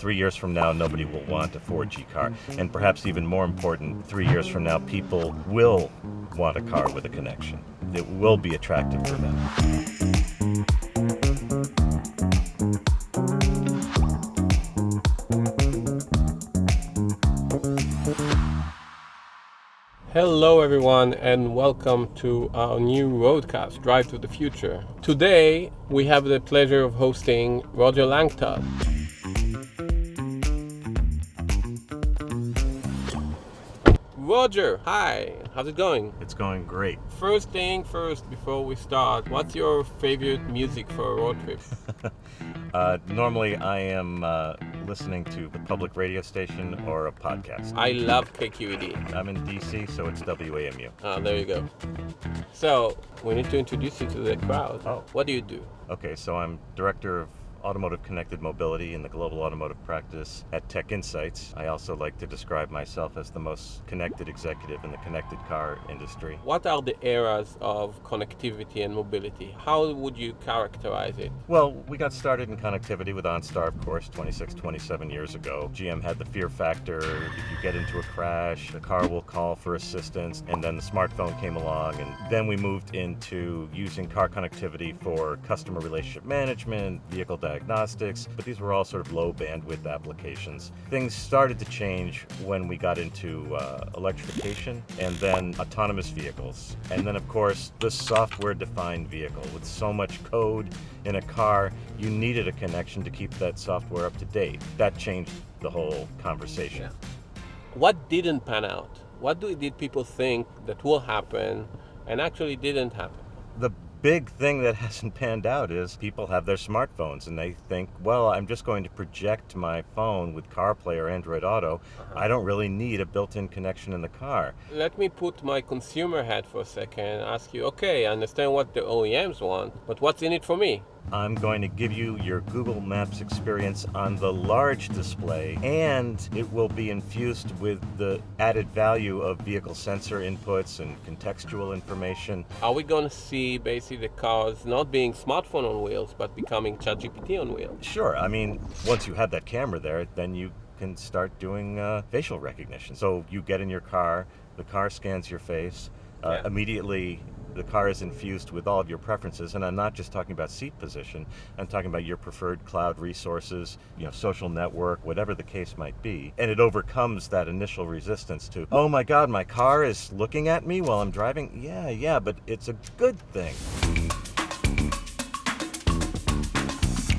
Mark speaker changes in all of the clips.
Speaker 1: 3 years from now, nobody will want a 4G car. And perhaps even more important, 3 years from now, people will want a car with a connection. It will be attractive for them.
Speaker 2: Hello everyone and welcome to our new roadcast, Drive to the Future. Today we have the pleasure of hosting Roger Lanctot. Roger, hi, how's it going?
Speaker 1: It's going great.
Speaker 2: First thing first, before we start, what's your favorite music for a road trip?
Speaker 1: Normally I am listening to the public radio station or a podcast.
Speaker 2: I love KQED.
Speaker 1: I'm in DC, so it's WAMU.
Speaker 2: There you go. So, we need to introduce you to the crowd.
Speaker 1: Oh.
Speaker 2: What do you do?
Speaker 1: Okay, so I'm director of Automotive Connected Mobility in the global automotive practice at TechInsights. I also like to describe myself as the most connected executive in the connected car industry.
Speaker 2: What are the eras of connectivity and mobility? How would you characterize it?
Speaker 1: Well, we got started in connectivity with OnStar, of course, 26, 27 years ago. GM had the fear factor. If you get into a crash, the car will call for assistance. And then the smartphone came along. And then we moved into using car connectivity for customer relationship management, vehicle diagnostics, but these were all sort of low bandwidth applications. Things started to change when we got into electrification and then autonomous vehicles. And then, of course, the software-defined vehicle. With so much code in a car, you needed a connection to keep that software up to date. That changed the whole conversation.
Speaker 2: Yeah. What didn't pan out? What did people think that will happen and actually didn't happen?
Speaker 1: The big thing that hasn't panned out is people have their smartphones and they think, well, I'm just going to project my phone with CarPlay or Android Auto. I don't really need a built-in connection in the car.
Speaker 2: Let me put my consumer hat for a second and ask you, okay, I understand what the OEMs want, but what's in it for me?
Speaker 1: I'm going to give you your Google Maps experience on the large display, and it will be infused with the added value of vehicle sensor inputs and contextual information.
Speaker 2: Are we going to see basically the cars not being smartphone on wheels, but becoming ChatGPT on wheels?
Speaker 1: Sure. I mean, once you have that camera there, then you can start doing facial recognition. So you get in your car, the car scans your face, immediately the car is infused with all of your preferences, and I'm not just talking about seat position, I'm talking about your preferred cloud resources, social network, whatever the case might be. And it overcomes that initial resistance to, oh my God, my car is looking at me while I'm driving? Yeah, but it's a good thing.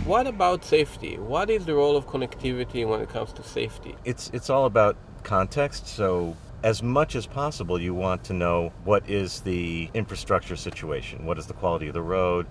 Speaker 2: What about safety? What is the role of connectivity when it comes to safety?
Speaker 1: It's all about context, so as much as possible, you want to know what is the infrastructure situation, what is the quality of the road,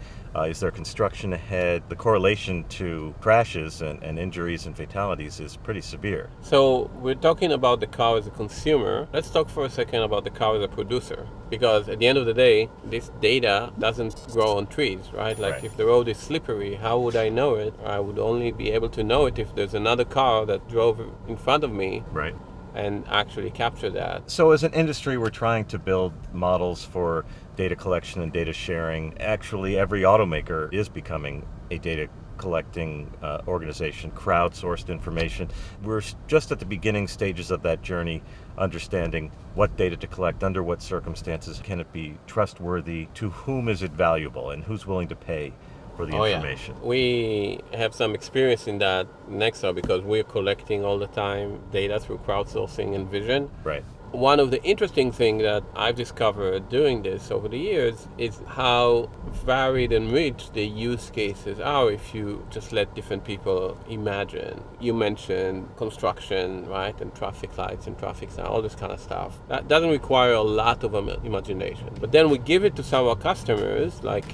Speaker 1: is there construction ahead? The correlation to crashes and injuries and fatalities is pretty severe.
Speaker 2: So we're talking about the car as a consumer. Let's talk for a second about the car as a producer. Because at the end of the day, this data doesn't grow on trees, right? Like if the road is slippery, how would I know it? I would only be able to know it if there's another car that drove in front of me.
Speaker 1: Right.
Speaker 2: And actually capture that.
Speaker 1: So as an industry, we're trying to build models for data collection and data sharing. Actually, every automaker is becoming a data collecting organization, crowdsourced information. We're just at the beginning stages of that journey, understanding what data to collect, under what circumstances, can it be trustworthy, to whom is it valuable, and who's willing to pay for the information.
Speaker 2: Yeah. We have some experience in that Nexar because we're collecting all the time data through crowdsourcing and vision.
Speaker 1: Right.
Speaker 2: One of the interesting things that I've discovered doing this over the years is how varied and rich the use cases are if you just let different people imagine. You mentioned construction, right, and traffic lights and traffic signs, all this kind of stuff. That doesn't require a lot of imagination. But then we give it to some of our customers, like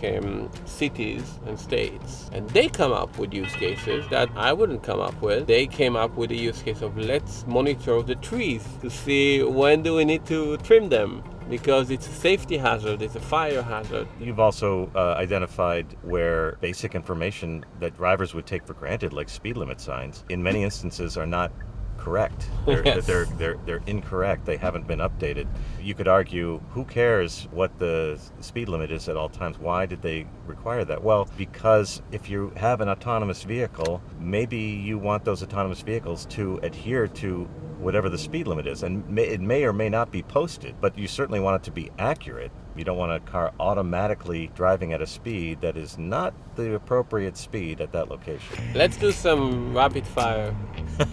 Speaker 2: cities and states, and they come up with use cases that I wouldn't come up with. They came up with a use case of let's monitor the trees to see when do we need to trim them, because it's a safety hazard, it's a fire hazard.
Speaker 1: You've also identified where basic information that drivers would take for granted, like speed limit signs, in many instances are not correct.
Speaker 2: Yes.
Speaker 1: They're incorrect. They haven't been updated. You could argue, who cares what the speed limit is at all times? Why did they require that? Well, because if you have an autonomous vehicle, maybe you want those autonomous vehicles to adhere to whatever the speed limit is, and it may or may not be posted, but you certainly want it to be accurate. You don't want a car automatically driving at a speed that is not the appropriate speed at that location.
Speaker 2: Let's do some rapid fire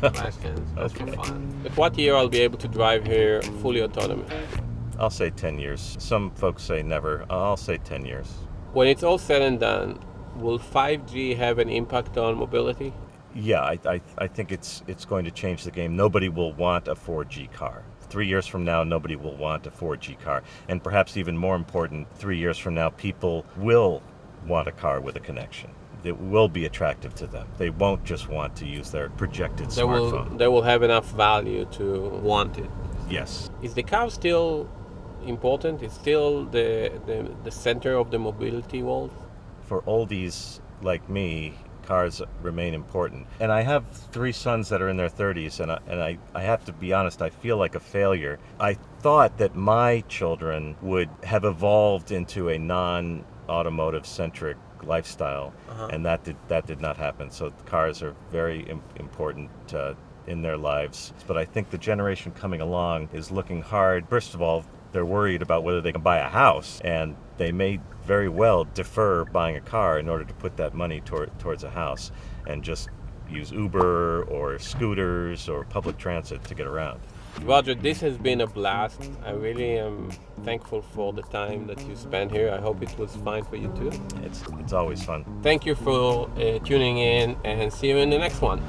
Speaker 2: questions. That's for
Speaker 1: Okay.
Speaker 2: fun. At what year I'll be able to drive here fully autonomous?
Speaker 1: I'll say 10 years. Some folks say never. I'll say 10 years.
Speaker 2: When it's all said and done, will 5G have an impact on mobility?
Speaker 1: Yeah, I think it's going to change the game. Nobody will want a 4G car. 3 years from now, nobody will want a 4G car. And perhaps even more important, 3 years from now, people will want a car with a connection. It will be attractive to them. They won't just want to use their projected smartphone.
Speaker 2: They will have enough value to want it.
Speaker 1: Yes.
Speaker 2: Is the car still important? It's still the center of the mobility world?
Speaker 1: For oldies like me, cars remain important. And I have 3 sons that are in their 30s, and I have to be honest, I feel like a failure. I thought that my children would have evolved into a non-automotive centric lifestyle, and that did not happen. So cars are very important in their lives. But I think the generation coming along is looking hard. First of all, they're worried about whether they can buy a house, and they may very well defer buying a car in order to put that money towards a house and just use Uber or scooters or public transit to get around.
Speaker 2: Roger, this has been a blast. I really am thankful for the time that you spent here. I hope it was fine for you too.
Speaker 1: It's always fun.
Speaker 2: Thank you for tuning in, and see you in the next one.